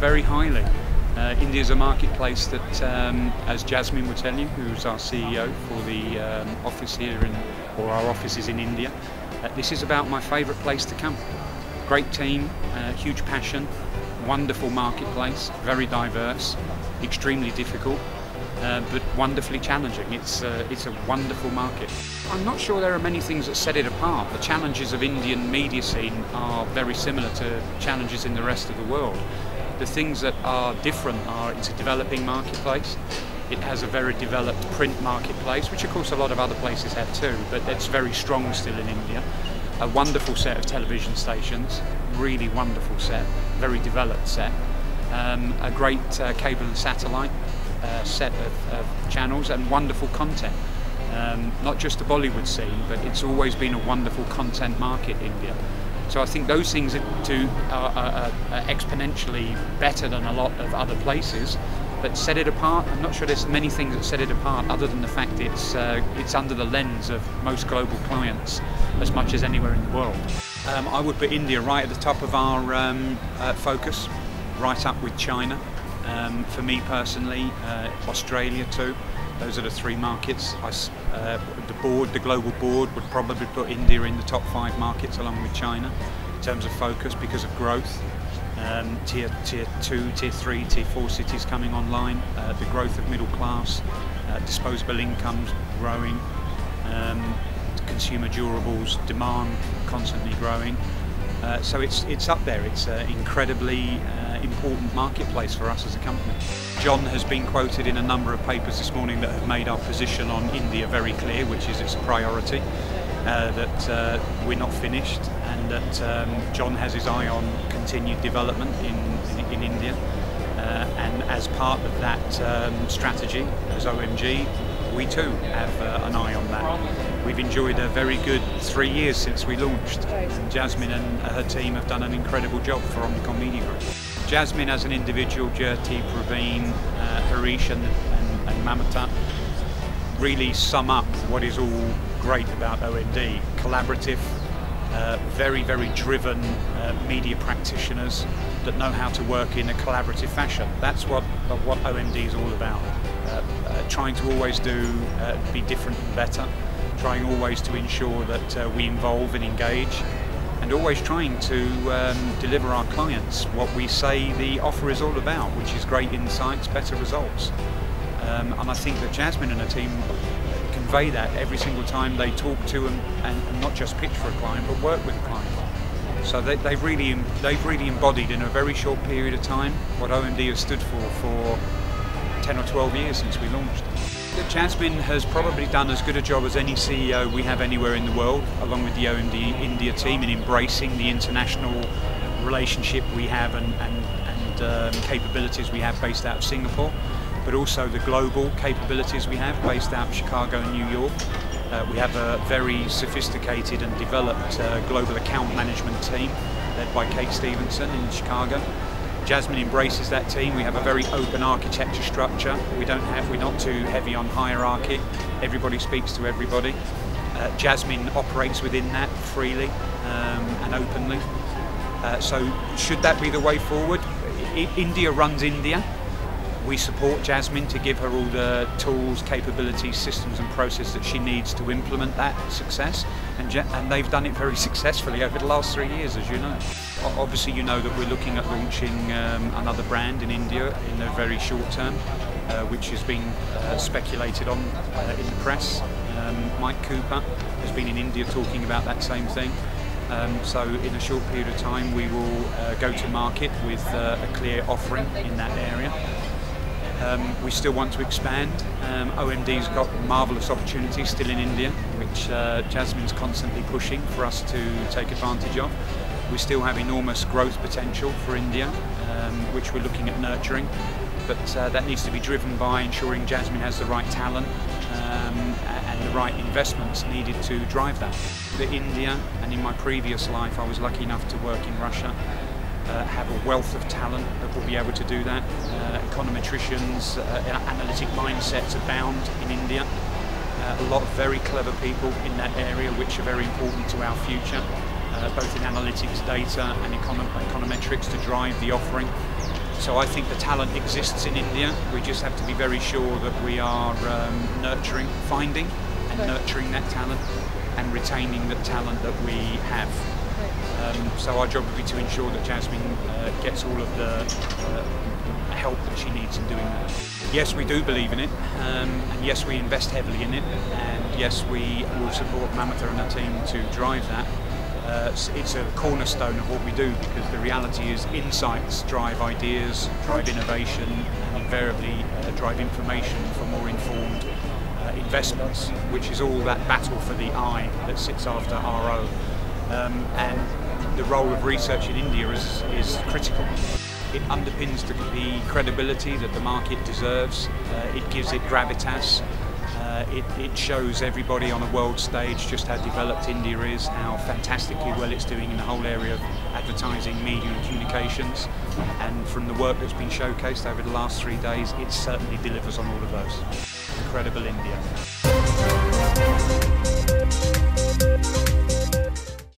very highly. India is a marketplace that, as Jasmine will tell you, who's our CEO for the office here, or our offices in India, this is about my favourite place to come. Great team, huge passion, wonderful marketplace, very diverse, extremely difficult, but wonderfully challenging. It's a wonderful market. I'm not sure there are many things that set it apart. The challenges of Indian media scene are very similar to challenges in the rest of the world. The things that are different are it's a developing marketplace. It has a very developed print marketplace, which of course a lot of other places have too, but it's very strong still in India. A wonderful set of television stations, really wonderful set, very developed set. A great cable and satellite set of channels and wonderful content. Not just the Bollywood scene, but it's always been a wonderful content market, India. So I think those things are exponentially better than a lot of other places, but set it apart. I'm not sure there's many things that set it apart other than the fact it's under the lens of most global clients as much as anywhere in the world. I would put India right at the top of our focus, right up with China. For me personally, Australia too. Those are the three markets. The global board would probably put India in the top 5 markets along with China in terms of focus because of growth. Tier 2, Tier 3, Tier 4 cities coming online, the growth of middle class, disposable incomes growing, consumer durables demand constantly growing. So it's up there. It's an incredibly important marketplace for us as a company. John has been quoted in a number of papers this morning that have made our position on India very clear, which is its priority, that we're not finished, and that John has his eye on continued development in India. And as part of that strategy, as OMG, we too have an eye on that. We've enjoyed a very good 3 years since we launched, and Jasmine and her team have done an incredible job for Omnicom Media Group. Jasmine as an individual, Jyoti, Praveen, Harish and Mamata really sum up what is all great about OMD. Collaborative, very, very driven media practitioners that know how to work in a collaborative fashion. That's what OMD is all about. Trying to always be different and better, trying always to ensure that we involve and engage, and always trying to deliver our clients what we say the offer is all about, which is great insights, better results. And I think that Jasmine and her team convey that every single time they talk to and not just pitch for a client, but work with a client. So they've really embodied in a very short period of time what OMD has stood for 10 or 12 years since we launched. Jasmine has probably done as good a job as any CEO we have anywhere in the world, along with the OMD India team, in embracing the international relationship we have and capabilities we have based out of Singapore, but also the global capabilities we have based out of Chicago and New York. We have a very sophisticated and developed global account management team led by Kate Stevenson in Chicago. Jasmine embraces that team. We have a very open architecture structure. We're not too heavy on hierarchy. Everybody speaks to everybody. Jasmine operates within that freely and openly. So should that be the way forward? India runs India. We support Jasmine to give her all the tools, capabilities, systems and processes that she needs to implement that success, and they've done it very successfully over the last 3 years, as you know. Obviously you know that we're looking at launching another brand in India in the very short term, which has been speculated on in the press. Mike Cooper has been in India talking about that same thing. So in a short period of time we will go to market with a clear offering in that area. We still want to expand. OMD's got marvellous opportunities still in India, which Jasmine's constantly pushing for us to take advantage of. We still have enormous growth potential for India, which we're looking at nurturing, but that needs to be driven by ensuring Jasmine has the right talent and the right investments needed to drive that. In India, and in my previous life I was lucky enough to work in Russia, have a wealth of talent that will be able to do that. Econometricians, analytic mindsets abound in India. A lot of very clever people in that area which are very important to our future, both in analytics, data and econometrics to drive the offering. So I think the talent exists in India. We just have to be very sure that we are finding and nurturing that talent and retaining the talent that we have. So our job will be to ensure that Jasmine gets all of the help that she needs in doing that. Yes, we do believe in it, and yes, we invest heavily in it, and yes, we will support Mamata and her team to drive that. It's a cornerstone of what we do, because the reality is insights drive ideas, drive innovation, and invariably drive information for more informed investments, which is all that battle for the I that sits after RO. And the role of research in India is critical. It underpins the credibility that the market deserves. It gives it gravitas. It shows everybody on a world stage just how developed India is, how fantastically well it's doing in the whole area of advertising, media and communications. And from the work that's been showcased over the last 3 days, it certainly delivers on all of those. Incredible India.